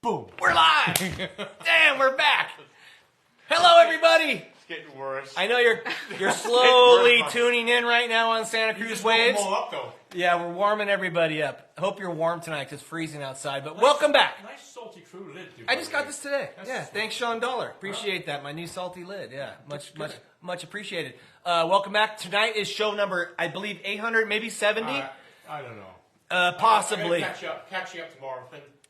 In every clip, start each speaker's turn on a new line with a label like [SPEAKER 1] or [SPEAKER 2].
[SPEAKER 1] Boom.
[SPEAKER 2] We're live! Damn, we're back! Hello, everybody!
[SPEAKER 1] It's getting worse.
[SPEAKER 2] I know you're slowly tuning in right now on Santa Cruz Waves.
[SPEAKER 1] Them all up, though.
[SPEAKER 2] Yeah, we're warming everybody up. I hope you're warm tonight because it's freezing outside, but welcome back!
[SPEAKER 1] Nice salty crude lid, dude.
[SPEAKER 2] I just got this today.
[SPEAKER 1] That's
[SPEAKER 2] Yeah,
[SPEAKER 1] sweet.
[SPEAKER 2] thanks, Sean Dollar. Appreciate that. My new salty lid. Yeah, much appreciated. Welcome back. Tonight is show number, I believe, 800, maybe 70?
[SPEAKER 1] I don't know.
[SPEAKER 2] Possibly.
[SPEAKER 1] Catching up tomorrow.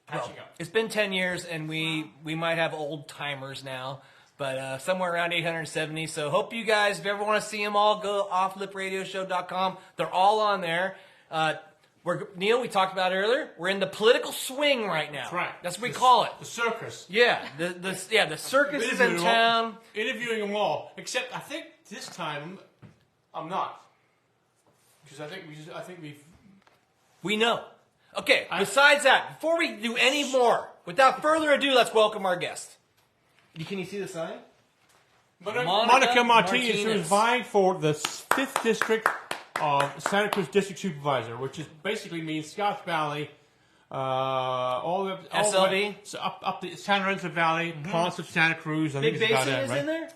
[SPEAKER 1] Catching up.
[SPEAKER 2] It's been 10 years, and we might have old timers now, but somewhere around 870. So hope you guys, if you ever want to see them all, go offlipradioshow.com. They're all on there. Neil, we talked about earlier, we're in the political swing right now.
[SPEAKER 1] That's right.
[SPEAKER 2] That's what we call it.
[SPEAKER 1] The circus.
[SPEAKER 2] Yeah, the circus is in town.
[SPEAKER 1] Interviewing them all, except I think this time I'm not, because I think
[SPEAKER 2] We know. Okay, besides that, before we do any more, without further ado, let's welcome our guest. Can you see the sign?
[SPEAKER 1] Monica Martinez, who is vying for the 5th district of Santa Cruz District Supervisor, which is basically means Scotts Valley,
[SPEAKER 2] SLV?
[SPEAKER 1] up the San Lorenzo Valley, parts of Santa Cruz. I
[SPEAKER 2] Big
[SPEAKER 1] think it's about
[SPEAKER 2] Basin
[SPEAKER 1] it,
[SPEAKER 2] is
[SPEAKER 1] right?
[SPEAKER 2] in there?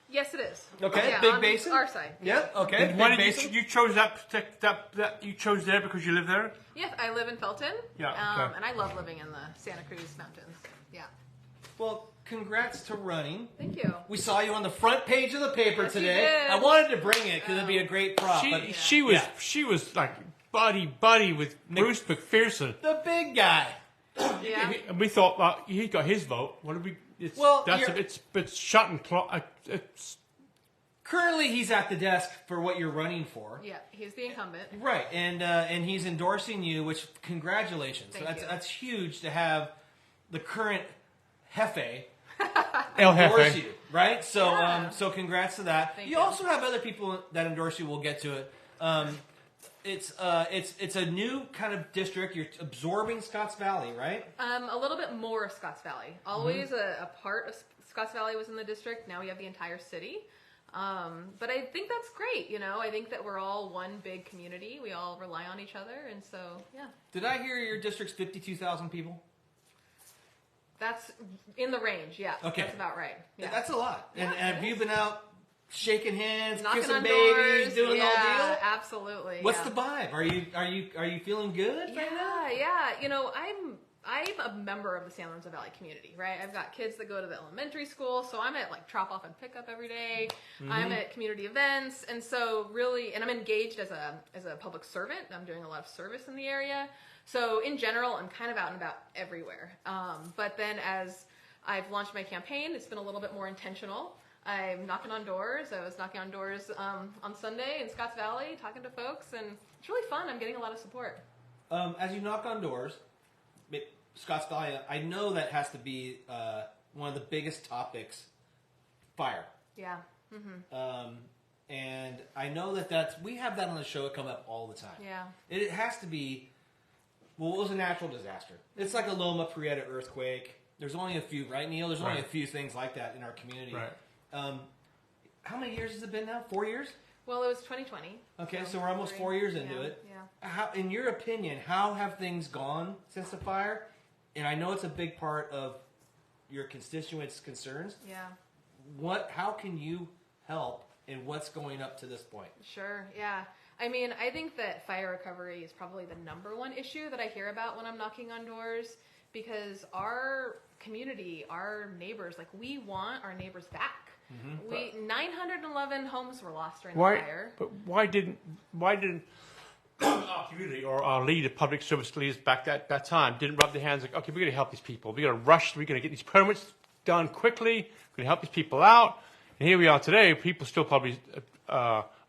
[SPEAKER 3] Yes, it is.
[SPEAKER 2] Okay,
[SPEAKER 3] yeah,
[SPEAKER 2] Big
[SPEAKER 3] on
[SPEAKER 2] Basin?
[SPEAKER 3] our side.
[SPEAKER 2] Yep, okay.
[SPEAKER 1] And why
[SPEAKER 2] Big
[SPEAKER 1] did
[SPEAKER 2] Basin.
[SPEAKER 1] you chose that you chose there because you live there?
[SPEAKER 3] Yes, I live in Felton.
[SPEAKER 1] Yeah, okay.
[SPEAKER 3] And I love living in the Santa Cruz Mountains. Yeah.
[SPEAKER 2] Well, congrats to running.
[SPEAKER 3] Thank you.
[SPEAKER 2] We saw you on the front page of the paper
[SPEAKER 3] Yes, you
[SPEAKER 2] today.
[SPEAKER 3] did.
[SPEAKER 2] I wanted to bring it because it'd be a great prop.
[SPEAKER 1] She was like buddy with Bruce McPherson.
[SPEAKER 2] The big guy.
[SPEAKER 3] Yeah.
[SPEAKER 1] And we thought, well, he got his vote. What did we? It's shut and it's
[SPEAKER 2] Currently, he's at the desk for what you're running for.
[SPEAKER 3] Yeah, he's the incumbent.
[SPEAKER 2] Right, and he's endorsing you, which congratulations.
[SPEAKER 3] Thank you.
[SPEAKER 2] That's huge to have the current Jefe
[SPEAKER 1] El
[SPEAKER 2] endorse
[SPEAKER 1] Jefe.
[SPEAKER 2] you, right? So
[SPEAKER 3] Yeah.
[SPEAKER 2] so congrats to that.
[SPEAKER 3] Thank
[SPEAKER 2] You
[SPEAKER 3] you.
[SPEAKER 2] also have other people that endorse you. We'll get to it. It's a new kind of district. You're absorbing Scotts Valley, right?
[SPEAKER 3] A little bit more of Scotts Valley. Always a part of Scotts Valley was in the district. Now we have the entire city. But I think that's great, you know. I think that we're all one big community. We all rely on each other, and so, yeah.
[SPEAKER 2] Did I hear your district's 52,000 people?
[SPEAKER 3] That's in the range, yeah.
[SPEAKER 2] Okay.
[SPEAKER 3] That's about right. Yeah.
[SPEAKER 2] That's a lot. And
[SPEAKER 3] Yeah,
[SPEAKER 2] have
[SPEAKER 3] it
[SPEAKER 2] you
[SPEAKER 3] is.
[SPEAKER 2] been out shaking hands,
[SPEAKER 3] Knocking
[SPEAKER 2] kissing
[SPEAKER 3] on
[SPEAKER 2] babies,
[SPEAKER 3] doors.
[SPEAKER 2] doing
[SPEAKER 3] yeah,
[SPEAKER 2] all deal?
[SPEAKER 3] Absolutely.
[SPEAKER 2] What's
[SPEAKER 3] yeah.
[SPEAKER 2] the vibe? Are you feeling good right now?
[SPEAKER 3] Yeah. You know, I'm a member of the San Lorenzo Valley community, right? I've got kids that go to the elementary school, so I'm at like drop off and pick up every day. I'm at community events, and so really, and I'm engaged as a public servant. I'm doing a lot of service in the area. So in general, I'm kind of out and about everywhere. But then as I've launched my campaign, it's been a little bit more intentional. I'm knocking on doors. I was knocking on doors on Sunday in Scotts Valley, talking to folks, and it's really fun. I'm getting a lot of support.
[SPEAKER 2] As you knock on doors, Scotts Valley, I know that has to be one of the biggest topics, fire.
[SPEAKER 3] Yeah.
[SPEAKER 2] And I know we have that on the show. It comes up all the time.
[SPEAKER 3] Yeah.
[SPEAKER 2] It has to be, well, it was a natural disaster. It's like a Loma Prieta earthquake. There's only a few, right, Neil? There's only a few things like that in our community.
[SPEAKER 1] Right.
[SPEAKER 2] How many years has it been now? 4 years?
[SPEAKER 3] Well, it was 2020.
[SPEAKER 2] Okay, so we're almost 4 years into it.
[SPEAKER 3] Yeah.
[SPEAKER 2] How, in your opinion, how have things gone since the fire? And I know it's a big part of your constituents' concerns.
[SPEAKER 3] Yeah.
[SPEAKER 2] How can you help, and what's going up to this point?
[SPEAKER 3] Sure. Yeah. I mean, I think that fire recovery is probably the number one issue that I hear about when I'm knocking on doors, because our community, our neighbors, like, we want our neighbors back. 911 homes were lost during the fire.
[SPEAKER 1] But why didn't our community or our leader, public service leaders back that time, didn't rub their hands like, okay, we're going to help these people. We're going to rush. We're going to get these permits done quickly. We're going to help these people out. And here we are today. People still probably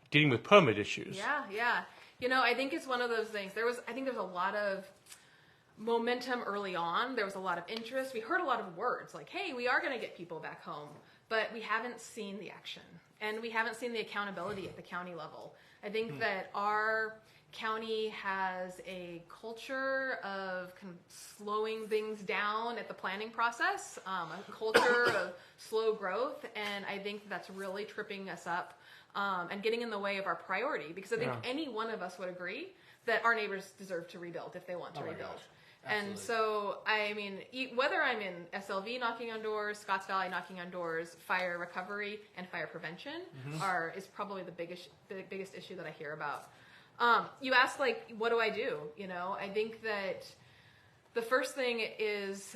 [SPEAKER 1] dealing with permit issues.
[SPEAKER 3] Yeah. You know, I think it's one of those things. I think there's a lot of momentum early on. There was a lot of interest. We heard a lot of words like, hey, we are going to get people back home. But we haven't seen the action. And we haven't seen the accountability at the county level. I think that our county has a culture of kind of slowing things down at the planning process, a culture of slow growth, and I think that's really tripping us up and getting in the way of our priority, because I think any one of us would agree that our neighbors deserve to rebuild if they want to rebuild. And so, I mean, whether I'm in SLV knocking on doors, Scotts Valley knocking on doors, fire recovery and fire prevention is probably the biggest issue that I hear about. You asked, like, what do I do? You know, I think that the first thing is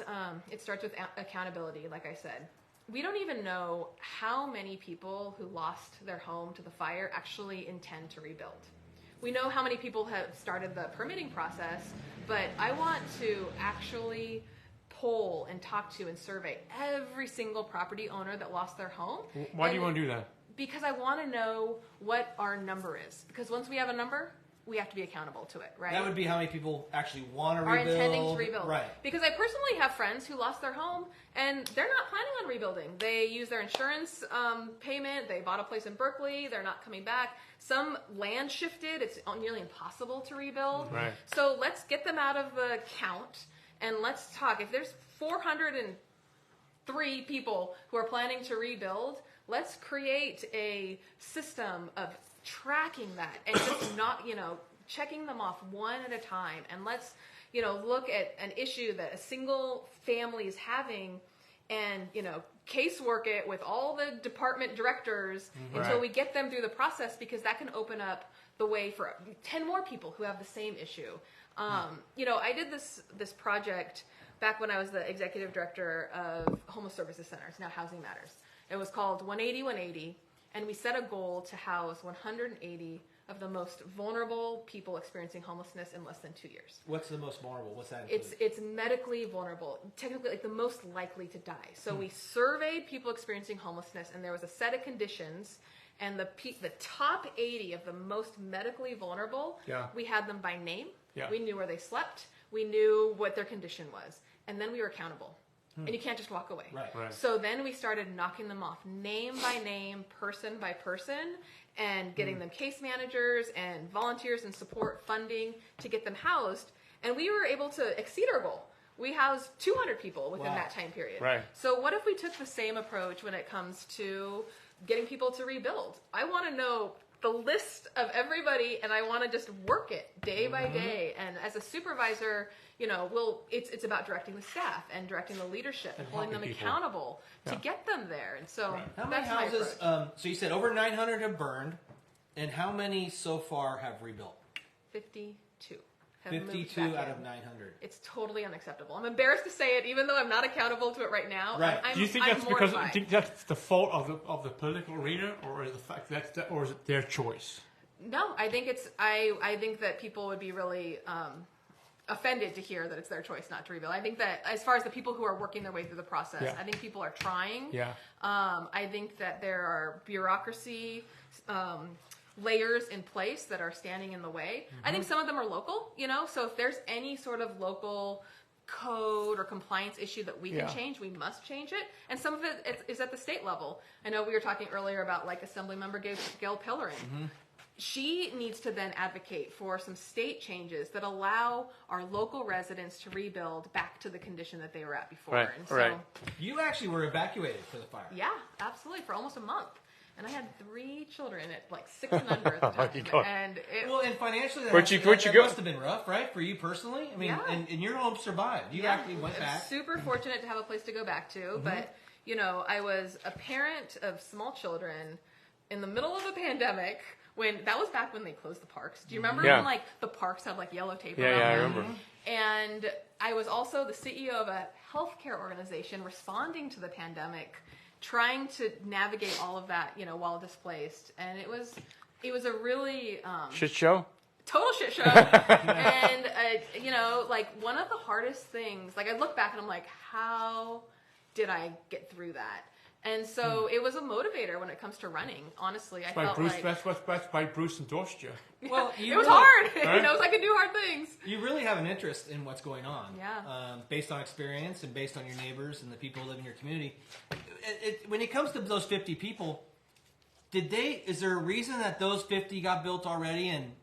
[SPEAKER 3] it starts with accountability, like I said. We don't even know how many people who lost their home to the fire actually intend to rebuild. We know how many people have started the permitting process, but I want to actually poll and talk to and survey every single property owner that lost their home.
[SPEAKER 1] Why do you want to do that?
[SPEAKER 3] Because I want to know what our number is. Because once we have a number, we have to be accountable to it, right?
[SPEAKER 2] That would be how many people actually want to
[SPEAKER 3] are
[SPEAKER 2] rebuild.
[SPEAKER 3] intending to rebuild.
[SPEAKER 2] Right.
[SPEAKER 3] Because I personally have friends who lost their home and they're not planning on rebuilding. They use their insurance payment. They bought a place in Berkeley. They're not coming back. Some land shifted. It's nearly impossible to rebuild.
[SPEAKER 1] Right.
[SPEAKER 3] So let's get them out of the count and let's talk. If there's 403 people who are planning to rebuild, let's create a system of tracking that and just not, checking them off one at a time. And let's, look at an issue that a single family is having and, casework it with all the department directors until we get them through the process, because that can open up the way for 10 more people who have the same issue. I did this project back when I was the executive director of Homeless Services Centers, now Housing Matters. It was called 180-180. And we set a goal to house 180 of the most vulnerable people experiencing homelessness in less than 2 years.
[SPEAKER 2] What's the most vulnerable? What's that include?
[SPEAKER 3] It's medically vulnerable, technically like the most likely to die. So we surveyed people experiencing homelessness, and there was a set of conditions. And the top 80 of the most medically vulnerable, we had them by name. Yeah. We knew where they slept. We knew what their condition was. And then we were accountable. And you can't just walk away.
[SPEAKER 2] Right.
[SPEAKER 3] So then we started knocking them off name by name, person by person, and getting them case managers and volunteers and support funding to get them housed. And we were able to exceed our goal. We housed 200 people within that time period. Right. So what if we took the same approach when it comes to getting people to rebuild? I want to know the list of everybody, and I want to just work it day by day. And as a supervisor, it's about directing the staff and directing the leadership and holding them accountable to get them there. And so
[SPEAKER 2] how many houses? So you said over 900 have burned, and how many so far have rebuilt?
[SPEAKER 3] 52.
[SPEAKER 2] 52 out of 900.
[SPEAKER 3] It's totally unacceptable. I'm embarrassed to say it, even though I'm not accountable to it right now.
[SPEAKER 2] Right.
[SPEAKER 1] Do you think that's because you think that's the fault of the political arena, or is the fact or is it their choice?
[SPEAKER 3] No, I think it's. I think that people would be really offended to hear that it's their choice not to rebuild. I think that as far as the people who are working their way through the process, I think people are trying. Yeah. I think that there are bureaucracy. Layers in place that are standing in the way. I think some of them are local, so if there's any sort of local code or compliance issue that we can change, we must change it. And some of it is at the state level. I know we were talking earlier about like Assemblymember Gail Pellerin. She needs to then advocate for some state changes that allow our local residents to rebuild back to the condition that they were at before.
[SPEAKER 1] Right,
[SPEAKER 3] and so,
[SPEAKER 1] right.
[SPEAKER 2] You actually were evacuated for the fire.
[SPEAKER 3] Yeah, absolutely, for almost a month. And I had 3 children at like 6 and under at the time. And
[SPEAKER 2] financially,
[SPEAKER 1] where'd you
[SPEAKER 2] that
[SPEAKER 1] go?
[SPEAKER 2] Must have been rough, right, for you personally? I mean, and your home survived. You actually went back.
[SPEAKER 3] Super fortunate to have a place to go back to. But, I was a parent of small children in the middle of a pandemic. That was back when they closed the parks. Do you remember when like the parks had like yellow tape around them?
[SPEAKER 1] Yeah, I remember.
[SPEAKER 3] And I was also the CEO of a healthcare organization responding to the pandemic, trying to navigate all of that, while displaced. And it was a really
[SPEAKER 1] shit show.
[SPEAKER 3] Total shit show. And like one of the hardest things, like I look back and I'm like, how did I get through that? And so it was a motivator when it comes to running. Honestly, I felt like
[SPEAKER 1] that's why Bruce endorsed you.
[SPEAKER 2] Well,
[SPEAKER 3] it was hard. He knows I can do hard things.
[SPEAKER 2] You really have an interest in what's going on.
[SPEAKER 3] Yeah.
[SPEAKER 2] Based on experience and based on your neighbors and the people who live in your community. When it comes to those 50 people, is there a reason that those 50 got built already and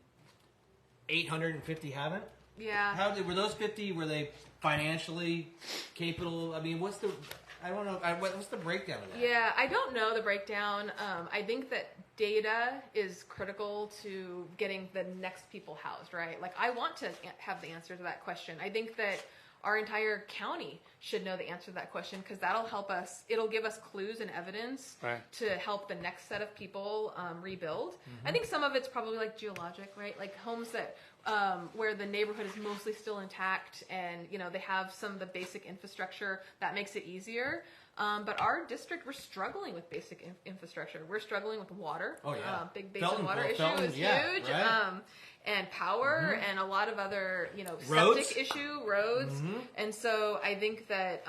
[SPEAKER 2] 850 haven't?
[SPEAKER 3] Yeah.
[SPEAKER 2] Were those 50? Were they financially capable? I mean, I don't know. What's the breakdown of that?
[SPEAKER 3] Yeah, I don't know the breakdown. I think that data is critical to getting the next people housed, right? Like, I want to have the answer to that question. I think that our entire county should know the answer to that question, because that'll help us. It'll give us clues and evidence to help the next set of people rebuild. I think some of it's probably like geologic, right? Like homes that where the neighborhood is mostly still intact, and they have some of the basic infrastructure that makes it easier. But our district, we're struggling with basic infrastructure. We're struggling with water. Oh yeah, big basic water issue is huge. Right. And power and a lot of other, septic roads. And so I think that,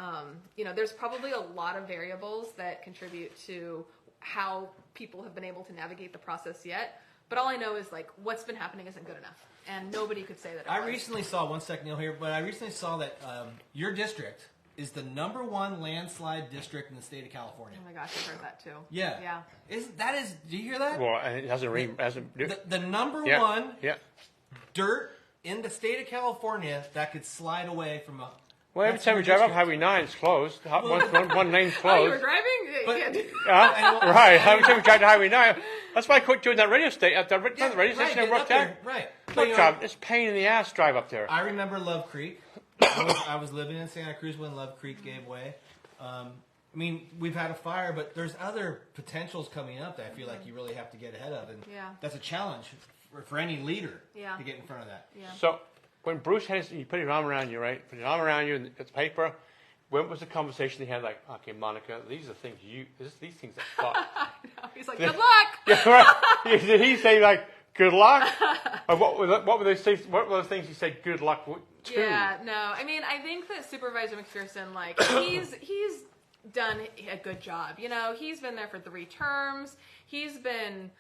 [SPEAKER 3] there's probably a lot of variables that contribute to how people have been able to navigate the process yet. But all I know is like what's been happening isn't good enough. And nobody could say that.
[SPEAKER 2] I recently saw, one second, Neil, here, but I recently saw that your district is the #1 landslide district in the state of California.
[SPEAKER 3] Oh my gosh, I've heard that too.
[SPEAKER 2] Yeah. Yeah. Do you hear that?
[SPEAKER 1] Well, it hasn't.
[SPEAKER 2] The number one dirt in the state of California that could slide away from a.
[SPEAKER 1] Well, every time we drive up Highway 9, it's closed. One lane's closed.
[SPEAKER 3] Oh, you were driving?
[SPEAKER 1] Right. Every time we drive to Highway 9, that's why I quit doing that radio station. At the radio station I worked at.
[SPEAKER 2] Right.
[SPEAKER 1] It's a pain in the ass to drive up there.
[SPEAKER 2] I remember Love Creek. I was living in Santa Cruz when Love Creek gave way. I mean, we've had a fire, but there's other potentials coming up that I feel like you really have to get ahead of, and that's a challenge for any leader to get in front of that.
[SPEAKER 3] Yeah.
[SPEAKER 1] So when Bruce had he put his arm around you, right? Put his arm around you and it's paper. When was the conversation he had? Like, okay, Monica, these are things these things are fucked.
[SPEAKER 3] He's like, good luck.
[SPEAKER 1] Yeah, right. Did he say like, good luck? Or what were those things? What were those things he said? Good luck to?
[SPEAKER 3] Yeah, no. I mean, I think that Supervisor McPherson, like, he's done a good job. He's been there for 3 terms. He's been,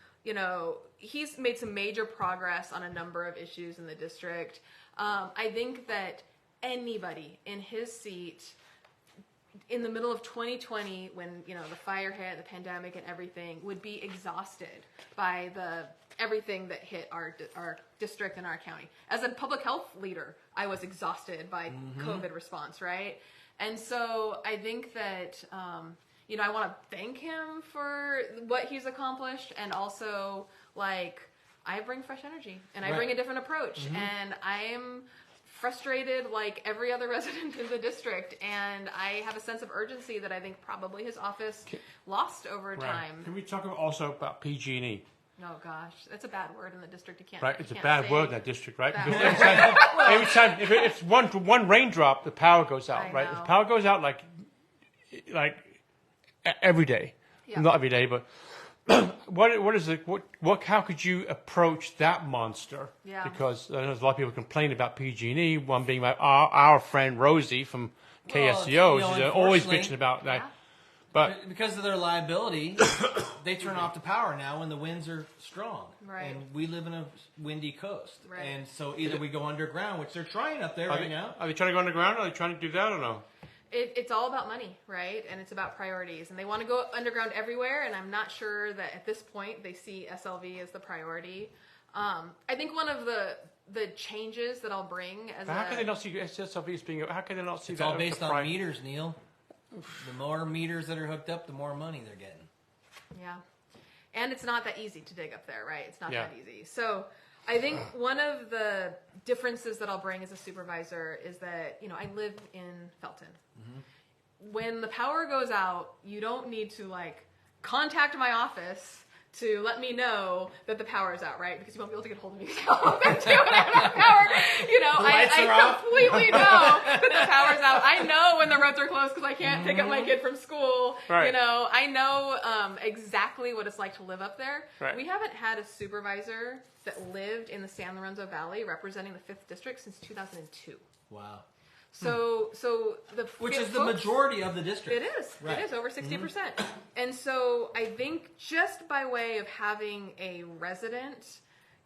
[SPEAKER 3] he's made some major progress on a number of issues in the district. I think that anybody in his seat in the middle of 2020, when the fire hit, the pandemic, and everything, would be exhausted by everything that hit our district and our county. As a public health leader, I was exhausted by COVID response, right? And so I think that I want to thank him for what he's accomplished, and also like I bring fresh energy and I bring a different approach, and I am frustrated like every other resident in the district, and I have a sense of urgency that I think probably his office lost over time.
[SPEAKER 1] Can we talk also about PG&E?
[SPEAKER 3] Oh gosh, that's a bad word in the district. You can't.
[SPEAKER 1] Right, it's a bad word in that district, right? Because every time if it's one raindrop, the power goes out, right? The power goes out like every day, not every day, but. What is it? How could you approach that monster? Yeah. Because there's a lot of people complain about PG&E. One being our friend Rosie from KSCO. She's always bitching about that. But
[SPEAKER 2] because of their liability, they turn off the power now when the winds are strong. Right. And we live in a windy coast. Right. And so either we go underground, which they're trying up there right now.
[SPEAKER 1] Are they trying to go underground? Are they trying to do that or no?
[SPEAKER 3] It's all about money, right? And it's about priorities. And they want to go underground everywhere, and I'm not sure that at this point they see SLV as the priority. I think one of the changes that I'll bring as
[SPEAKER 1] how can they not see SLV as being? How can they not see
[SPEAKER 2] it's
[SPEAKER 1] that?
[SPEAKER 2] It's all based on meters, Neil. The more meters that are hooked up, the more money they're getting.
[SPEAKER 3] Yeah, and it's not that easy to dig up there, right? It's not that easy. So I think one of the differences that I'll bring as a supervisor is that, I live in Felton. When the power goes out, you don't need to contact my office to let me know that the power is out, right? Because you won't be able to get hold of me. I completely know that the power's out. I know when the roads are closed because I can't pick up my kid from school. Right. I know exactly what it's like to live up there. Right. We haven't had a supervisor that lived in the San Lorenzo Valley representing the 5th District since 2002.
[SPEAKER 2] Wow.
[SPEAKER 3] So
[SPEAKER 2] which is the majority of the district.
[SPEAKER 3] It is. Right. It is over 60%. And so I think just by way of having a resident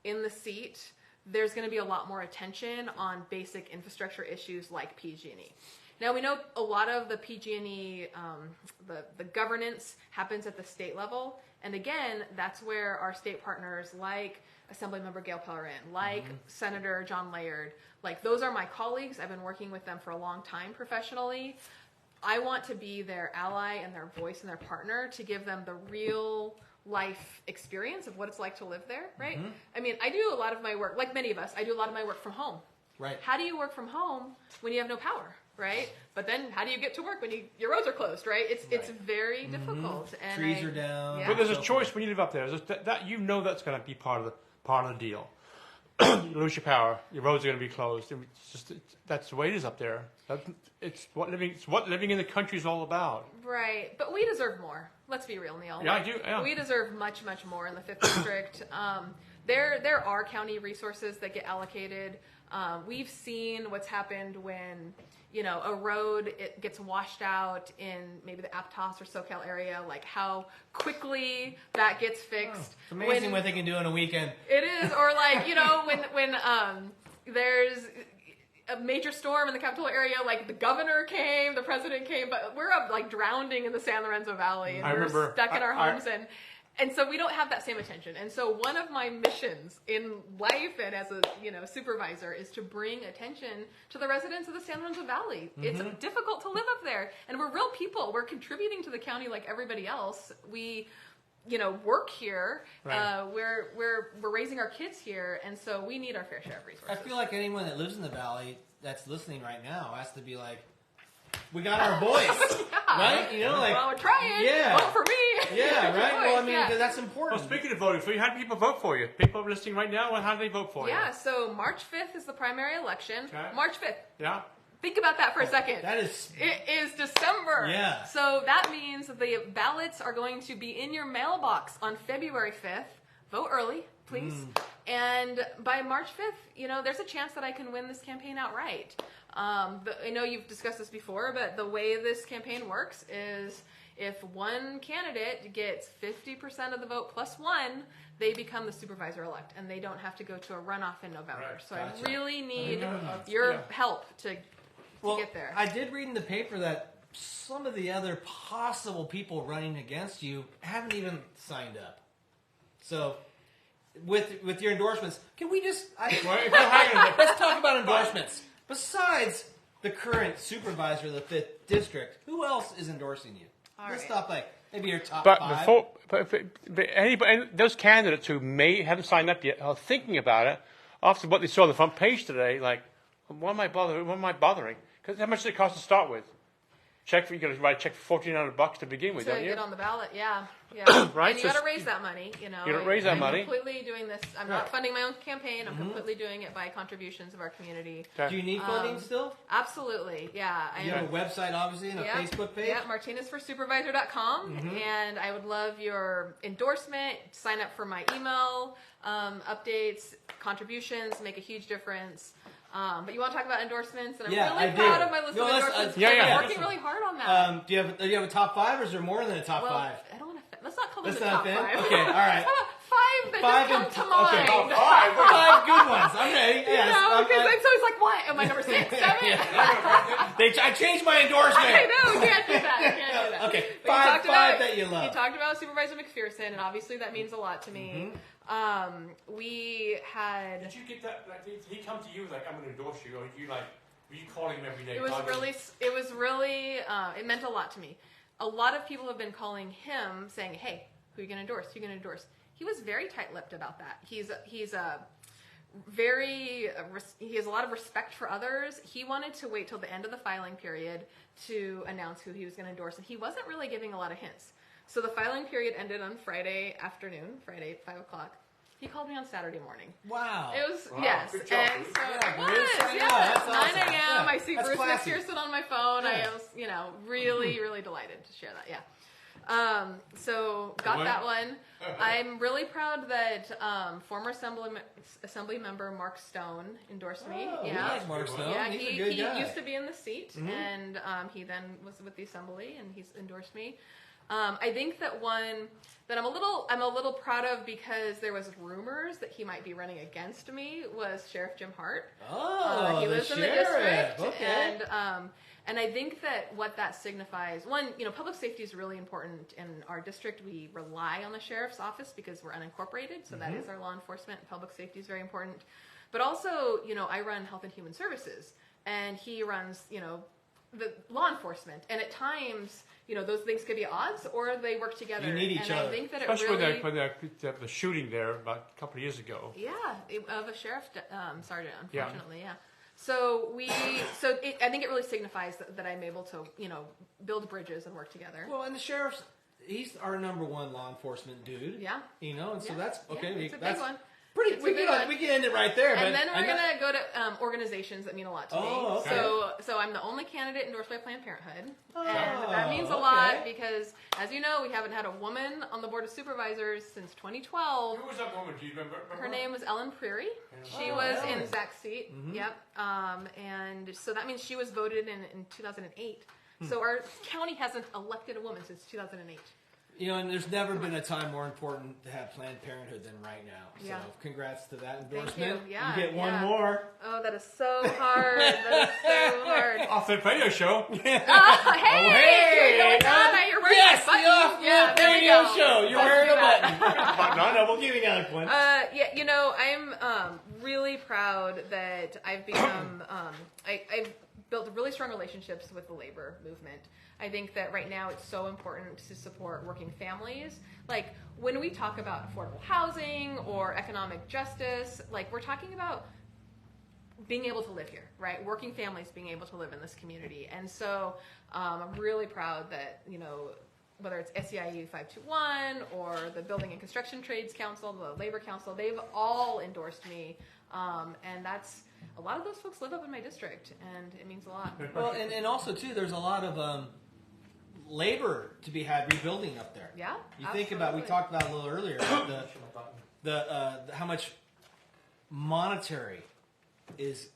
[SPEAKER 3] in the seat, there's going to be a lot more attention on basic infrastructure issues like PG&E. Now we know a lot of the PG&E, the governance happens at the state level, and again, that's where our state partners like Assemblymember Gail Pellerin, like Senator John Layard, those are my colleagues. I've been working with them for a long time professionally. I want to be their ally and their voice and their partner to give them the real life experience of what it's like to live there, right? I mean, I do a lot of my work, like many of us, I do a lot of my work from home.
[SPEAKER 2] Right.
[SPEAKER 3] How do you work from home when you have no power, right? But then how do you get to work when your roads are closed, right? It's very difficult. And
[SPEAKER 2] Trees are down.
[SPEAKER 3] Yeah.
[SPEAKER 1] But there's a choice when you live up there. That you know that's going to be part of the deal. You lose your power, your roads are going to be closed. That's the way it is up there. It's what living in the country is all about.
[SPEAKER 3] Right, but we deserve more. Let's be real, Neil.
[SPEAKER 1] Yeah, I do. Yeah.
[SPEAKER 3] We deserve much, much more in the 5th District. There are county resources that get allocated. We've seen what's happened when a road gets washed out in maybe the Aptos or SoCal area, like how quickly that gets fixed.
[SPEAKER 2] It's amazing what they can do in a weekend.
[SPEAKER 3] It is, or like when there's a major storm in the capital area, like the governor came, the president came, but we're up like drowning in the San Lorenzo Valley, and we're stuck in our homes, and so we don't have that same attention. And so one of my missions in life and as a supervisor is to bring attention to the residents of the San Lorenzo Valley. It's difficult to live up there, and we're real people. We're contributing to the county like everybody else. We work here.
[SPEAKER 1] Right.
[SPEAKER 3] We're raising our kids here, and so we need our fair share of resources.
[SPEAKER 2] I feel like anyone that lives in the valley that's listening right now has to be like, we got our voice, right?
[SPEAKER 3] Well, we're trying.
[SPEAKER 2] Yeah.
[SPEAKER 3] Vote for me.
[SPEAKER 2] Yeah, right. Well, I mean,
[SPEAKER 3] Yeah.
[SPEAKER 2] that's important.
[SPEAKER 1] Well, speaking of voting for you, how do people vote for you? People listening right now, how do they vote for you?
[SPEAKER 3] Yeah, so March 5th is the primary election.
[SPEAKER 1] Okay.
[SPEAKER 3] March 5th.
[SPEAKER 1] Yeah.
[SPEAKER 3] Think about that for a second.
[SPEAKER 2] That is.
[SPEAKER 3] It is December.
[SPEAKER 2] Yeah.
[SPEAKER 3] So that means that the ballots are going to be in your mailbox on February 5th. Vote early, please. And by March 5th, there's a chance that I can win this campaign outright. I know you've discussed this before, but the way this campaign works is if one candidate gets 50% of the vote plus one, they become the supervisor-elect, and they don't have to go to a runoff in November.
[SPEAKER 1] Right,
[SPEAKER 3] so
[SPEAKER 2] gotcha.
[SPEAKER 3] I really need your help to get there.
[SPEAKER 2] I did read in the paper that some of the other possible people running against you haven't even signed up. So, with your endorsements, can we just let's talk about endorsements. Besides the current supervisor of the 5th District, who else is endorsing you? Let's stop maybe your top five.
[SPEAKER 1] But anybody, those candidates who haven't signed up yet are thinking about it after what they saw on the front page today. Like, why am I bothering? Because how much does it cost to start with? You got to write a check for $1,400 to begin with,
[SPEAKER 3] to
[SPEAKER 1] don't you?
[SPEAKER 3] get on the ballot, yeah.
[SPEAKER 1] Right?
[SPEAKER 3] And you got to raise that money, You
[SPEAKER 1] don't raise that money.
[SPEAKER 3] I'm completely doing this. I'm not funding my own campaign. I'm completely doing it by contributions of our community.
[SPEAKER 1] Okay.
[SPEAKER 2] Do you need funding still?
[SPEAKER 3] Absolutely, yeah.
[SPEAKER 2] You have a website, obviously, and a Facebook page?
[SPEAKER 3] Yeah, MartinezForSupervisor.com. And I would love your endorsement. Sign up for my email updates, contributions, make a huge difference. But you want to talk about endorsements, and I'm really proud of my list of endorsements. I'm working really hard on that.
[SPEAKER 2] Do you have a top five, or is there more than a top five?
[SPEAKER 3] I don't want to. Let's not call them
[SPEAKER 2] Let's
[SPEAKER 3] the
[SPEAKER 2] not
[SPEAKER 3] top
[SPEAKER 2] fit?
[SPEAKER 3] five.
[SPEAKER 2] Okay, all right.
[SPEAKER 3] Five that just come to mind.
[SPEAKER 2] Okay. Five good ones. I'm ready. Yes.
[SPEAKER 3] Because so it's like, what? Am I number 6, 7?
[SPEAKER 2] I changed my endorsement.
[SPEAKER 3] I know, you can't do that.
[SPEAKER 2] Okay,
[SPEAKER 3] But
[SPEAKER 2] five that you love.
[SPEAKER 3] You talked about Supervisor McPherson, and obviously that means a lot to me. We had.
[SPEAKER 1] Did you get that? Like, did he come to you like, I'm going to endorse you, or were you calling him every day?
[SPEAKER 3] It was really. It meant a lot to me. A lot of people have been calling him, saying, "Hey, who are you going to endorse? Who are you going to endorse?" He was very tight-lipped about that. He has a lot of respect for others. He wanted to wait till the end of the filing period to announce who he was going to endorse, and he wasn't really giving a lot of hints. So the filing period ended on Friday afternoon, Friday 5 o'clock. He called me on Saturday morning.
[SPEAKER 2] Wow.
[SPEAKER 3] It was,
[SPEAKER 1] wow.
[SPEAKER 3] yes.
[SPEAKER 1] Good job,
[SPEAKER 3] And
[SPEAKER 1] Cruz.
[SPEAKER 3] so it was,
[SPEAKER 2] Yeah, that's
[SPEAKER 3] 9
[SPEAKER 2] awesome.
[SPEAKER 3] a.m.
[SPEAKER 2] Yeah,
[SPEAKER 3] I see
[SPEAKER 2] that's
[SPEAKER 3] Bruce
[SPEAKER 2] classy.
[SPEAKER 3] McPherson on my phone.
[SPEAKER 2] Yeah.
[SPEAKER 3] I was, really, really delighted to share that. Yeah. So got that one. I'm really proud that former assembly member Mark Stone endorsed me.
[SPEAKER 2] Oh,
[SPEAKER 3] yeah.
[SPEAKER 2] we like Mark Stone.
[SPEAKER 3] Yeah,
[SPEAKER 2] He's a
[SPEAKER 3] he
[SPEAKER 2] good guy.
[SPEAKER 3] used to be in the seat, and he then was with the assembly, and he's endorsed me. I think that one that I'm a little proud of because there was rumors that he might be running against me was Sheriff Jim Hart.
[SPEAKER 2] Oh,
[SPEAKER 3] he
[SPEAKER 2] the
[SPEAKER 3] lives in the
[SPEAKER 2] sheriff.
[SPEAKER 3] district,
[SPEAKER 2] Okay.
[SPEAKER 3] and I think that what that signifies, one, public safety is really important in our district. We rely on the sheriff's office because we're unincorporated, so that is our law enforcement. Public safety is very important, but also, I run Health and Human Services, and he runs, the law enforcement, and at times, those things could be at odds, or they work together.
[SPEAKER 2] You need each
[SPEAKER 3] and
[SPEAKER 2] other.
[SPEAKER 3] I think that
[SPEAKER 1] Especially
[SPEAKER 3] it really,
[SPEAKER 1] when the shooting there about a couple of years ago.
[SPEAKER 3] yeah, of a sheriff sergeant, unfortunately, yeah. So I think it really signifies that I'm able to, build bridges and work together.
[SPEAKER 2] Well, and the sheriff's, he's our number one law enforcement dude.
[SPEAKER 3] Yeah.
[SPEAKER 2] And so
[SPEAKER 3] Yeah.
[SPEAKER 2] that's okay.
[SPEAKER 3] Yeah, it's a
[SPEAKER 2] that's
[SPEAKER 3] big one.
[SPEAKER 2] Pretty.
[SPEAKER 3] It's
[SPEAKER 2] We
[SPEAKER 3] a big
[SPEAKER 2] can
[SPEAKER 3] one.
[SPEAKER 2] we can end it right there.
[SPEAKER 3] And
[SPEAKER 2] but
[SPEAKER 3] then we're gonna go to organizations that mean a lot to me.
[SPEAKER 2] Oh, okay.
[SPEAKER 3] So I'm the only candidate endorsed by Planned Parenthood,
[SPEAKER 2] Oh,
[SPEAKER 3] and that means a
[SPEAKER 2] okay.
[SPEAKER 3] lot because, as you know, we haven't had a woman on the board of supervisors since 2012.
[SPEAKER 1] Who was that woman? Do you remember?
[SPEAKER 3] Her name was Ellen Prairie. She
[SPEAKER 2] Oh,
[SPEAKER 3] was
[SPEAKER 2] Ellen.
[SPEAKER 3] in Zach's seat. Yep. And so that means she was voted in 2008. So our county hasn't elected a woman since 2008.
[SPEAKER 2] And there's never been a time more important to have Planned Parenthood than right now. So
[SPEAKER 3] Yeah.
[SPEAKER 2] congrats to that
[SPEAKER 3] Thank
[SPEAKER 2] endorsement.
[SPEAKER 3] you. Yeah,
[SPEAKER 2] You get one
[SPEAKER 3] yeah.
[SPEAKER 2] more.
[SPEAKER 3] Oh, that is so hard. That is so hard.
[SPEAKER 1] Off the radio show.
[SPEAKER 3] Oh, hey! You're going You're wearing
[SPEAKER 2] Yes,
[SPEAKER 3] a button.
[SPEAKER 2] the off
[SPEAKER 3] Yeah, there we
[SPEAKER 2] radio
[SPEAKER 3] go.
[SPEAKER 2] show. You're
[SPEAKER 3] Let's
[SPEAKER 2] wearing
[SPEAKER 3] do
[SPEAKER 2] a
[SPEAKER 3] that.
[SPEAKER 2] button.
[SPEAKER 1] Not double.
[SPEAKER 2] Give me another point.
[SPEAKER 3] I'm really proud that I've become, I've built really strong relationships with the labor movement. I think that right now it's so important to support working families. Like, when we talk about affordable housing or economic justice, like, we're talking about being able to live here, right? Working families being able to live in this community. And so I'm really proud that, whether it's SEIU 521 or the Building and Construction Trades Council, the Labor Council, they've all endorsed me. And that's, a lot of those folks live up in my district, and it means a lot.
[SPEAKER 2] Well, and also, too, there's a lot of labor to be had rebuilding up there.
[SPEAKER 3] Yeah,
[SPEAKER 2] You think about, we
[SPEAKER 3] absolutely.
[SPEAKER 2] talked about a little earlier, about the how much monetary is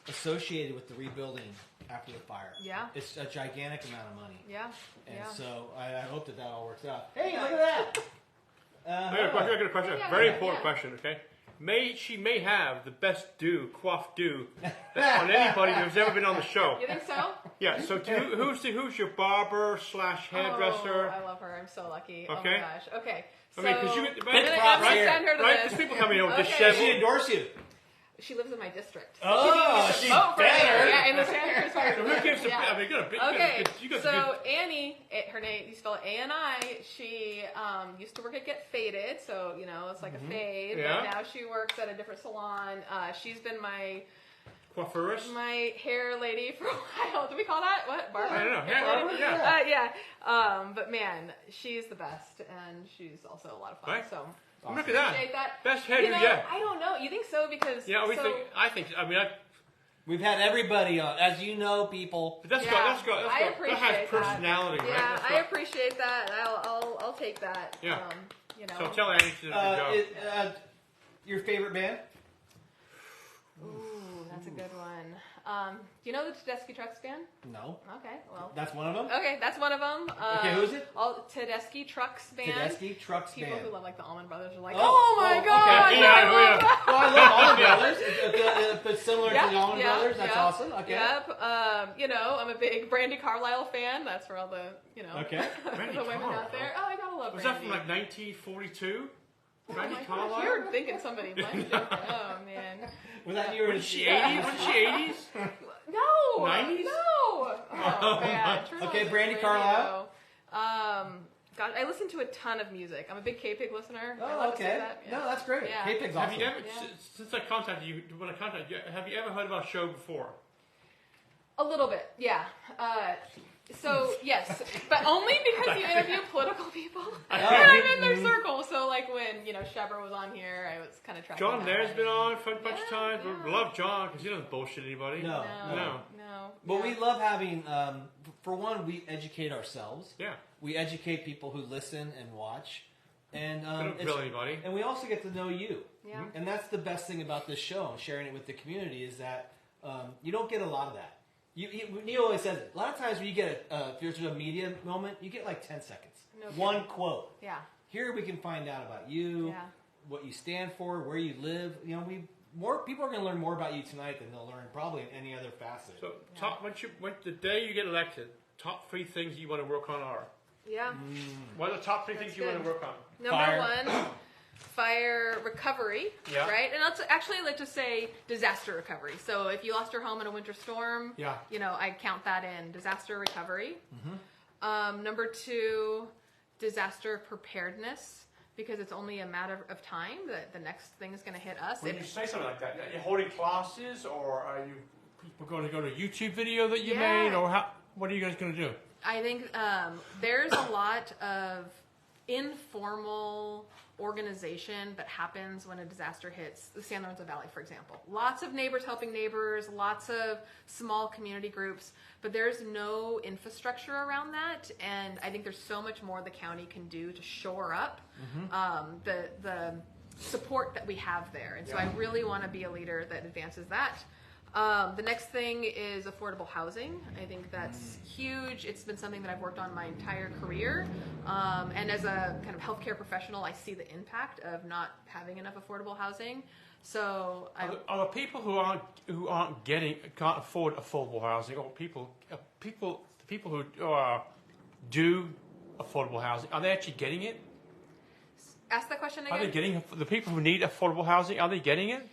[SPEAKER 2] associated with the rebuilding after the fire.
[SPEAKER 3] Yeah.
[SPEAKER 2] It's a gigantic amount of money.
[SPEAKER 3] Yeah,
[SPEAKER 2] And
[SPEAKER 3] yeah.
[SPEAKER 2] so I hope that all works out. Hey, look at that!
[SPEAKER 1] I got a question.
[SPEAKER 3] Yeah,
[SPEAKER 1] Very
[SPEAKER 3] yeah,
[SPEAKER 1] important
[SPEAKER 3] yeah.
[SPEAKER 1] question. Okay. She may have the best coiffed do on anybody who's ever been on the show.
[SPEAKER 3] You think so?
[SPEAKER 1] Yeah. So who's your barber / hairdresser?
[SPEAKER 3] Oh, I love her. I'm so lucky.
[SPEAKER 1] Okay.
[SPEAKER 3] Oh my gosh. Okay.
[SPEAKER 1] I mean, because
[SPEAKER 3] So-
[SPEAKER 1] you
[SPEAKER 3] I'm
[SPEAKER 1] right,
[SPEAKER 3] gonna
[SPEAKER 2] props here.
[SPEAKER 3] send her to
[SPEAKER 1] right?
[SPEAKER 3] this.
[SPEAKER 1] Because people come in with
[SPEAKER 3] Okay.
[SPEAKER 2] Does she
[SPEAKER 1] disheveled.
[SPEAKER 2] endorse you?
[SPEAKER 3] She lives in my district.
[SPEAKER 2] Oh,
[SPEAKER 3] She
[SPEAKER 2] she's
[SPEAKER 3] vote for me.
[SPEAKER 2] better.
[SPEAKER 3] Yeah, in the Sanders part.
[SPEAKER 1] So who gives the?
[SPEAKER 3] Yeah.
[SPEAKER 1] I mean, you got a big.
[SPEAKER 3] Okay,
[SPEAKER 1] You got
[SPEAKER 3] so Annie, her name, you spell it A-N-I, she used to work at Get Faded, so, it's like a fade,
[SPEAKER 1] Yeah.
[SPEAKER 3] but now she works at a different salon. She's been my
[SPEAKER 1] coiffurist.
[SPEAKER 3] hair lady for a while. Do we call that? What? Barber?
[SPEAKER 1] I don't know. Hair
[SPEAKER 3] Barber?
[SPEAKER 1] lady? Yeah.
[SPEAKER 3] Yeah. But man, she's the best, and she's also a lot of fun,
[SPEAKER 1] Right.
[SPEAKER 3] so
[SPEAKER 1] Look at
[SPEAKER 3] appreciate
[SPEAKER 1] that.
[SPEAKER 3] that.
[SPEAKER 1] Best hairdo yet.
[SPEAKER 3] I don't know. You think so? Because,
[SPEAKER 1] Yeah, I think. I mean,
[SPEAKER 2] We've had everybody on, as you know, people.
[SPEAKER 1] but that's
[SPEAKER 3] Yeah,
[SPEAKER 1] got
[SPEAKER 3] I
[SPEAKER 1] that
[SPEAKER 3] appreciate
[SPEAKER 1] has
[SPEAKER 3] that.
[SPEAKER 1] personality, right?
[SPEAKER 3] Yeah,
[SPEAKER 1] That's
[SPEAKER 3] I
[SPEAKER 1] got-
[SPEAKER 3] appreciate that. I'll take that.
[SPEAKER 1] Yeah.
[SPEAKER 3] You know.
[SPEAKER 1] So tell Annie to do a good job.
[SPEAKER 2] Your favorite band?
[SPEAKER 3] Ooh, that's a good one. Do you know the Tedeschi Trucks band?
[SPEAKER 2] No.
[SPEAKER 3] Okay, well.
[SPEAKER 2] That's one of them?
[SPEAKER 3] Okay, that's one of them.
[SPEAKER 2] Okay, who is it?
[SPEAKER 3] All Tedeschi Trucks band.
[SPEAKER 2] Tedeschi Trucks
[SPEAKER 3] People
[SPEAKER 2] Band.
[SPEAKER 3] who love like the Allman Brothers are like,
[SPEAKER 2] Oh,
[SPEAKER 3] oh my
[SPEAKER 2] okay.
[SPEAKER 3] god!
[SPEAKER 1] Yeah,
[SPEAKER 3] I love
[SPEAKER 1] yeah.
[SPEAKER 2] Well, I love Allman Brothers. If it's similar
[SPEAKER 3] Yeah,
[SPEAKER 2] to the Allman
[SPEAKER 3] yeah,
[SPEAKER 2] Brothers, that's
[SPEAKER 3] yeah.
[SPEAKER 2] awesome. Okay.
[SPEAKER 3] Yep. I'm a big Brandy Carlisle fan. That's for all the,
[SPEAKER 2] Okay.
[SPEAKER 1] Brandy
[SPEAKER 3] the women
[SPEAKER 1] Carlisle.
[SPEAKER 3] out there. Oh, I gotta love
[SPEAKER 1] Was that
[SPEAKER 3] Brandy.
[SPEAKER 1] from like 1942?
[SPEAKER 3] Oh
[SPEAKER 1] Brandy
[SPEAKER 3] my gosh,
[SPEAKER 1] Carlisle?
[SPEAKER 3] you're thinking somebody much different. Oh man.
[SPEAKER 2] Was that you or
[SPEAKER 1] Was she
[SPEAKER 2] Yeah.
[SPEAKER 1] 80s? Was she 80s?
[SPEAKER 3] No.
[SPEAKER 1] 90s?
[SPEAKER 3] No. Oh man. True
[SPEAKER 2] Okay,
[SPEAKER 3] Love
[SPEAKER 2] Brandy
[SPEAKER 3] Radio.
[SPEAKER 2] Carlisle.
[SPEAKER 3] God, I listen to a ton of music. I'm a big K-Pig listener. I
[SPEAKER 2] Oh,
[SPEAKER 3] love to say
[SPEAKER 2] okay.
[SPEAKER 3] that. Yeah.
[SPEAKER 2] No, that's great.
[SPEAKER 3] Yeah.
[SPEAKER 2] K-Pig's
[SPEAKER 1] Have
[SPEAKER 2] awesome.
[SPEAKER 1] you ever,
[SPEAKER 3] Yeah.
[SPEAKER 1] since I contacted you, when I contacted you, have you ever heard of our show before?
[SPEAKER 3] A little bit, yeah. So yes, but only because you interview political people. And I'm in their circle. So like when Shebra was on here, I was kind of tracking.
[SPEAKER 1] John
[SPEAKER 3] that
[SPEAKER 1] Nair's
[SPEAKER 3] one.
[SPEAKER 1] been on a bunch of
[SPEAKER 3] Yeah,
[SPEAKER 1] times.
[SPEAKER 3] yeah.
[SPEAKER 1] We love John because he doesn't bullshit anybody.
[SPEAKER 2] No.
[SPEAKER 3] No.
[SPEAKER 2] But
[SPEAKER 3] yeah.
[SPEAKER 2] we love having, for one, we educate ourselves.
[SPEAKER 1] Yeah.
[SPEAKER 2] We educate people who listen and watch. And
[SPEAKER 1] We don't grill anybody.
[SPEAKER 2] and we also get to know you.
[SPEAKER 3] Yeah.
[SPEAKER 2] And that's the best thing about this show and sharing it with the community is that you don't get a lot of that. Neil always says it. A lot of times when you get if there's a media moment, you get like 10 seconds.
[SPEAKER 3] No
[SPEAKER 2] One
[SPEAKER 3] kidding.
[SPEAKER 2] quote.
[SPEAKER 3] Yeah.
[SPEAKER 2] Here we can find out about you,
[SPEAKER 3] Yeah.
[SPEAKER 2] what you stand for, where you live. More people are going to learn more about you tonight than they'll learn probably in any other facet.
[SPEAKER 1] So, the day you get elected, top 3 things you want to work on are?
[SPEAKER 3] Yeah.
[SPEAKER 1] What are the top 3
[SPEAKER 3] That's
[SPEAKER 1] things you want
[SPEAKER 3] good.
[SPEAKER 1] to work on?
[SPEAKER 3] Number
[SPEAKER 2] Fire.
[SPEAKER 3] 1, fire recovery.
[SPEAKER 1] Yeah.
[SPEAKER 3] Right? And I'll actually like to say disaster recovery. So if you lost your home in a winter storm,
[SPEAKER 1] Yeah.
[SPEAKER 3] I count that in disaster recovery. Number 2, disaster preparedness, because it's only a matter of time that the next thing is going to hit us.
[SPEAKER 1] When you say something like that, are you holding classes or are you people going to go to a YouTube video that you
[SPEAKER 3] Yeah.
[SPEAKER 1] made, or how? What are you guys going to do?
[SPEAKER 3] I think there's a lot of informal organization that happens when a disaster hits the San Lorenzo Valley, for example. Lots of neighbors helping neighbors, lots of small community groups, but there's no infrastructure around that. And I think there's so much more the county can do to shore up the support that we have there. And so I really want to be a leader that advances that. The next thing is affordable housing. I think that's huge. It's been something that I've worked on my entire career. And as a kind of healthcare professional, I see the impact of not having enough affordable housing. So
[SPEAKER 1] Are the people who can't afford affordable housing, or people who do affordable housing, are they actually getting it?
[SPEAKER 3] Ask that question again.
[SPEAKER 1] Are they getting the people who need affordable housing? Are they getting it?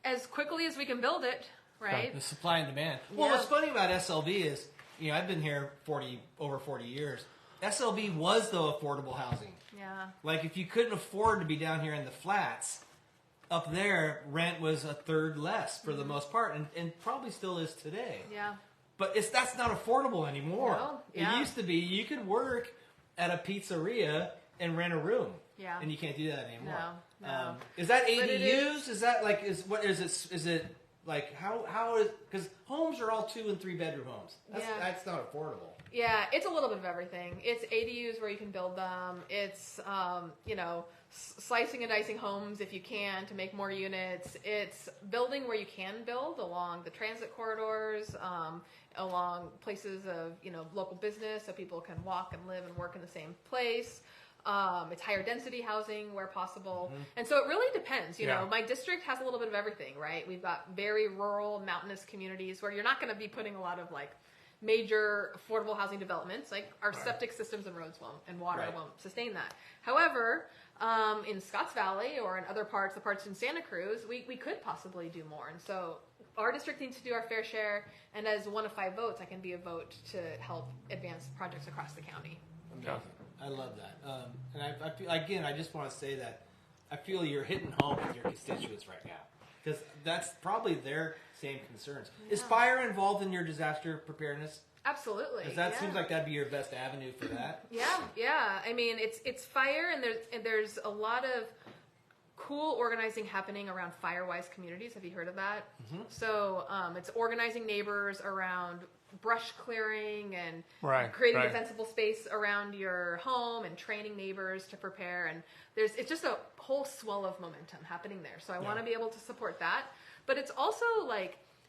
[SPEAKER 3] As quickly as we can build it, right?
[SPEAKER 2] The supply and demand. Well,
[SPEAKER 3] Yeah.
[SPEAKER 2] what's funny about SLV is, I've been here over 40 years. SLV was the affordable housing.
[SPEAKER 3] Yeah.
[SPEAKER 2] Like, if you couldn't afford to be down here in the flats, up there, rent was a third less for the most part, and probably still is today.
[SPEAKER 3] Yeah.
[SPEAKER 2] But that's not affordable anymore.
[SPEAKER 3] No, yeah.
[SPEAKER 2] It used to be you could work at a pizzeria and rent a room.
[SPEAKER 3] Yeah.
[SPEAKER 2] And you can't do that anymore.
[SPEAKER 3] No.
[SPEAKER 2] Is that
[SPEAKER 3] But it
[SPEAKER 2] ADUs? Is that like is it like how is, because homes are all 2 and 3 bedroom homes. That's not affordable.
[SPEAKER 3] Yeah, it's a little bit of everything. It's ADUs where you can build them. It's slicing and dicing homes if you can to make more units. It's building where you can build along the transit corridors, along places of local business, so people can walk and live and work in the same place. It's higher density housing where possible. And so it really depends. You know, my district has a little bit of everything, right? We've got very rural, mountainous communities where you're not going to be putting a lot of major affordable housing developments. Like our septic systems and roads won't, and water won't sustain that. However, in Scotts Valley or in other parts, the parts in Santa Cruz, we could possibly do more. And so our district needs to do our fair share. And as one of 5 votes, I can be a vote to help advance projects across the county.
[SPEAKER 2] Amazing. I love that. And I feel, again, I just want to say that I feel you're hitting home with your constituents right now, because that's probably their same concerns. Is fire involved in your disaster preparedness?
[SPEAKER 3] Absolutely.
[SPEAKER 2] Because that seems like that'd be your best avenue for that.
[SPEAKER 3] Yeah. I mean, it's fire, and there's a lot of cool organizing happening around fire-wise communities. Have you heard of that? So it's organizing neighbors around brush clearing and creating defensible space around your home and training neighbors to prepare. And it's just a whole swell of momentum happening there. So I want to be able to support that. But it's also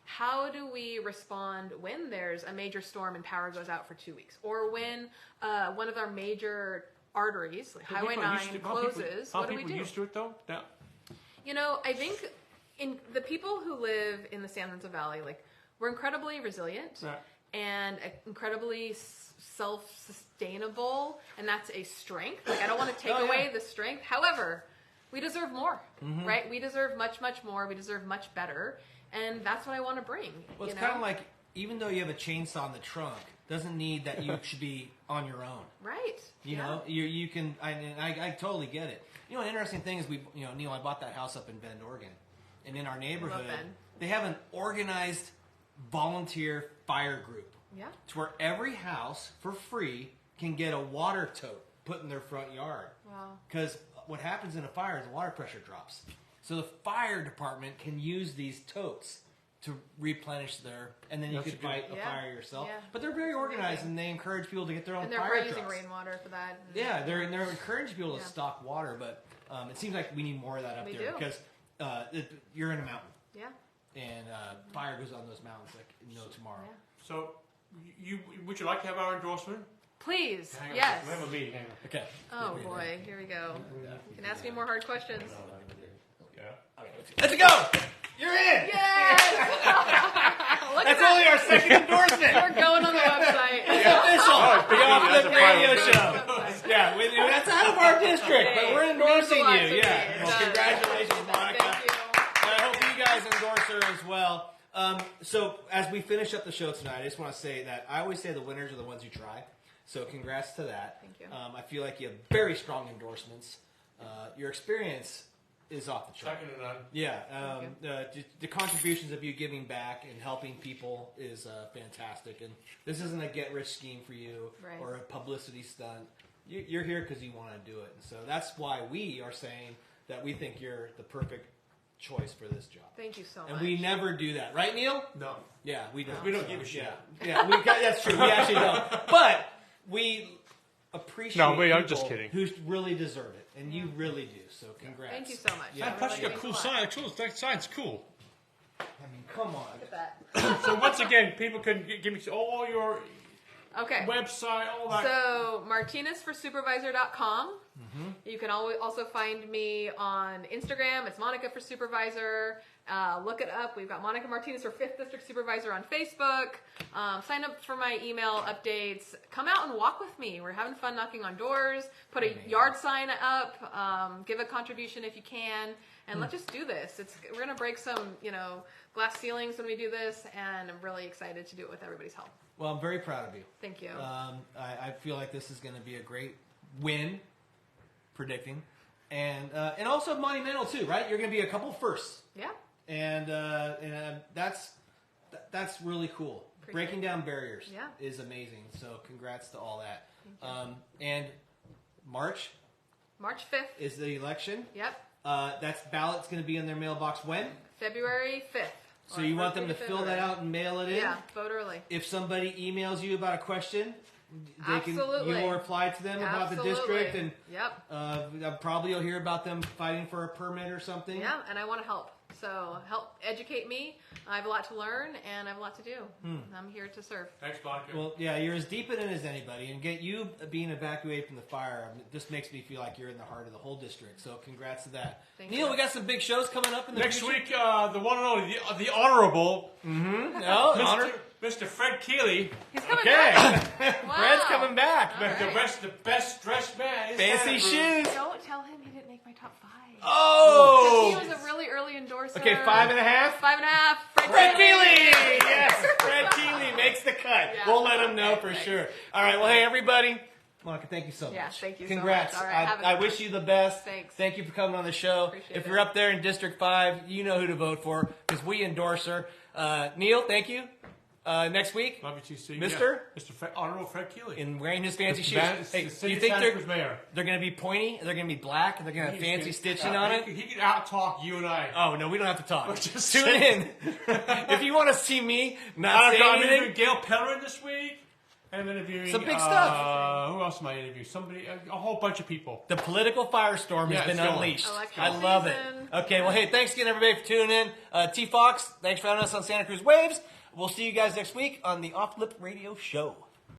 [SPEAKER 3] how do we respond when there's a major storm and power goes out for 2 weeks, or when one of our major arteries, like Highway 9, closes? What do we do?
[SPEAKER 1] Are people used to it though? No.
[SPEAKER 3] I think in the people who live in the San Lorenzo Valley, we're incredibly resilient and incredibly self-sustainable, and that's a strength. I don't want to take away the strength. However, we deserve more, right? We deserve much, much more. We deserve much better, and that's what I want to bring.
[SPEAKER 2] Well, it's kind of like, even though you have a chainsaw in the trunk, doesn't need that you should be on your own.
[SPEAKER 3] Right.
[SPEAKER 2] You know, you can. I totally get it. An interesting thing is Neil, I bought that house up in Bend, Oregon, and in our neighborhood, they have an organized volunteer fire group. Yeah. To where every house for free can get a water tote put in their front yard. Wow. Because what happens in a fire is the water pressure drops. So the fire department can use these totes to replenish and then you could fight a fire yourself. Yeah. But they're very organized, and they encourage people to get their own fire trucks. And they're
[SPEAKER 3] using rainwater for that.
[SPEAKER 2] They're encouraging people to stock water, but it seems like we need more of that up there because you're in a mountain. Yeah. And fire goes on those mountains like no tomorrow. Yeah.
[SPEAKER 1] So, would you like to have our endorsement?
[SPEAKER 3] Please, yes.
[SPEAKER 1] We have a meeting. Hang on.
[SPEAKER 2] Okay.
[SPEAKER 3] Oh boy, here we go. You can ask me more hard questions.
[SPEAKER 2] Let's go! You're in!
[SPEAKER 3] Yes!
[SPEAKER 2] That's only our second endorsement!
[SPEAKER 3] We're going on the website.
[SPEAKER 2] It's official! The Off Lip Radio Show. Yeah, that's out of our district, but we're endorsing you. Yeah. Well, congratulations, Monica.
[SPEAKER 3] Thank you.
[SPEAKER 2] I hope you guys endorse her as well. So, as we finish up the show tonight, I just want to say that I always say the winners are the ones who try. So, congrats to that.
[SPEAKER 3] Thank you.
[SPEAKER 2] I feel like you have very strong endorsements. Your experience is off the chart.
[SPEAKER 1] Second to none.
[SPEAKER 2] Yeah,
[SPEAKER 3] Thank
[SPEAKER 2] the contributions of you giving back and helping people is fantastic. And this isn't a get-rich scheme for you
[SPEAKER 3] Right.
[SPEAKER 2] or a publicity stunt. You're here because you want to do it. And so that's why we are saying that we think you're the perfect choice for this job.
[SPEAKER 3] Thank you so much.
[SPEAKER 2] And we never do that, right, Neil?
[SPEAKER 1] No.
[SPEAKER 2] Yeah, we don't.
[SPEAKER 1] We don't give a shit.
[SPEAKER 2] Yeah, that's true. We actually don't. But we appreciate
[SPEAKER 1] No, I'm
[SPEAKER 2] people
[SPEAKER 1] just kidding.
[SPEAKER 2] who really deserve it, and you really do. So congrats.
[SPEAKER 3] Thank you so much.
[SPEAKER 2] Yeah.
[SPEAKER 3] That
[SPEAKER 1] Plus, you
[SPEAKER 3] really
[SPEAKER 1] got cool
[SPEAKER 3] means a lot.
[SPEAKER 1] sign. Cool. That sign's cool.
[SPEAKER 2] I mean, come on.
[SPEAKER 3] Look at that.
[SPEAKER 1] So once again, people can give me all your
[SPEAKER 3] Okay.
[SPEAKER 1] website, all that.
[SPEAKER 3] So MartinezForSupervisor.com. You can also find me on Instagram. It's Monica for Supervisor. Look it up. We've got Monica Martinez for 5th District Supervisor on Facebook. Sign up for my email updates. Come out and walk with me. We're having fun knocking on doors. Put a yard sign up. Give a contribution if you can. And let's just do this. We're going to break some, glass ceilings when we do this. And I'm really excited to do it with everybody's help.
[SPEAKER 2] Well, I'm very proud of you.
[SPEAKER 3] Thank you.
[SPEAKER 2] I feel like this is going to be a great win, predicting, and also monumental too, right? You're going to be a couple firsts,
[SPEAKER 3] Yeah.
[SPEAKER 2] and that's really cool.
[SPEAKER 3] Appreciate
[SPEAKER 2] Breaking down barriers
[SPEAKER 3] Yeah.
[SPEAKER 2] is amazing. So congrats to all that. And March
[SPEAKER 3] March 5th.
[SPEAKER 2] is the election.
[SPEAKER 3] Yep.
[SPEAKER 2] That's ballots going to be in their mailbox when?
[SPEAKER 3] February 5th.
[SPEAKER 2] So you want them to fill that out and mail it in?
[SPEAKER 3] Yeah, vote early.
[SPEAKER 2] If somebody emails you about a question,
[SPEAKER 3] Absolutely.
[SPEAKER 2] you will reply to them about the
[SPEAKER 3] Absolutely.
[SPEAKER 2] district, and
[SPEAKER 3] Yep.
[SPEAKER 2] probably you'll hear about them fighting for a permit or something.
[SPEAKER 3] Yeah, and I want to help. So help educate me. I have a lot to learn, and I have a lot to do. I'm here to serve.
[SPEAKER 1] Thanks, Monica.
[SPEAKER 2] Well, yeah, you're as deep in it as anybody, and get you being evacuated from the fire just makes me feel like you're in the heart of the whole district. So congrats to that.
[SPEAKER 3] Thank
[SPEAKER 2] Neil,
[SPEAKER 3] you.
[SPEAKER 2] we got some big shows coming up in the
[SPEAKER 1] Next
[SPEAKER 2] future.
[SPEAKER 1] week, the one and only, the Honorable Mr. Fred Keeley.
[SPEAKER 3] He's coming
[SPEAKER 2] Okay.
[SPEAKER 3] back. Wow.
[SPEAKER 2] Fred's coming back.
[SPEAKER 3] All right.
[SPEAKER 1] The best dressed man. in
[SPEAKER 2] Fancy
[SPEAKER 1] Santa Cruz.
[SPEAKER 2] shoes.
[SPEAKER 3] Don't tell him he didn't make my top 5.
[SPEAKER 2] Oh!
[SPEAKER 3] He was a really early endorser.
[SPEAKER 2] Okay, 5.5.
[SPEAKER 3] 5.5.
[SPEAKER 2] Fred Keeley! Yes, Fred Keeley makes the cut.
[SPEAKER 3] Yeah.
[SPEAKER 2] We'll let him know
[SPEAKER 3] Okay,
[SPEAKER 2] for
[SPEAKER 3] thanks.
[SPEAKER 2] sure. All right, well, hey, everybody. Monica, thank you so much.
[SPEAKER 3] Yeah, thank you so
[SPEAKER 2] Congrats.
[SPEAKER 3] much. All right, have a
[SPEAKER 2] I
[SPEAKER 3] good
[SPEAKER 2] wish
[SPEAKER 3] one.
[SPEAKER 2] you the best.
[SPEAKER 3] Thanks.
[SPEAKER 2] Thank you for coming on the show.
[SPEAKER 3] Appreciate
[SPEAKER 2] If
[SPEAKER 3] it.
[SPEAKER 2] you're up there in District 5, you know who to vote for because we endorse her. Neil, thank you. Next week,
[SPEAKER 1] Love you, TC.
[SPEAKER 2] Mr.
[SPEAKER 1] Yeah. Mr. Honorable Fred Keeley.
[SPEAKER 2] in wearing his fancy shoes.
[SPEAKER 1] It's
[SPEAKER 2] Hey,
[SPEAKER 1] the city
[SPEAKER 2] you
[SPEAKER 1] of
[SPEAKER 2] think
[SPEAKER 1] Santa Cruz mayor.
[SPEAKER 2] they're going to be pointy? They're going to be black? They're going to have fancy stitching on it?
[SPEAKER 1] He can out-talk you and I.
[SPEAKER 2] Oh, no, we don't have to talk.
[SPEAKER 1] Let's just
[SPEAKER 2] Tune
[SPEAKER 1] say-
[SPEAKER 2] in. If you want to see me not
[SPEAKER 1] I'm
[SPEAKER 2] say
[SPEAKER 1] interviewing
[SPEAKER 2] anything,
[SPEAKER 1] Gail Pellerin this week. I'm interviewing
[SPEAKER 2] Some big stuff.
[SPEAKER 1] Who else am I interviewing? Somebody, a whole bunch of people.
[SPEAKER 2] the political firestorm
[SPEAKER 1] Yeah,
[SPEAKER 2] has been
[SPEAKER 1] it's going.
[SPEAKER 2] unleashed.
[SPEAKER 3] Election
[SPEAKER 2] I love it.
[SPEAKER 3] season.
[SPEAKER 2] Okay, well, hey, thanks again, everybody, for tuning in. T Fox, thanks for having us on Santa Cruz Waves. We'll see you guys next week on the Off Lip Radio Show.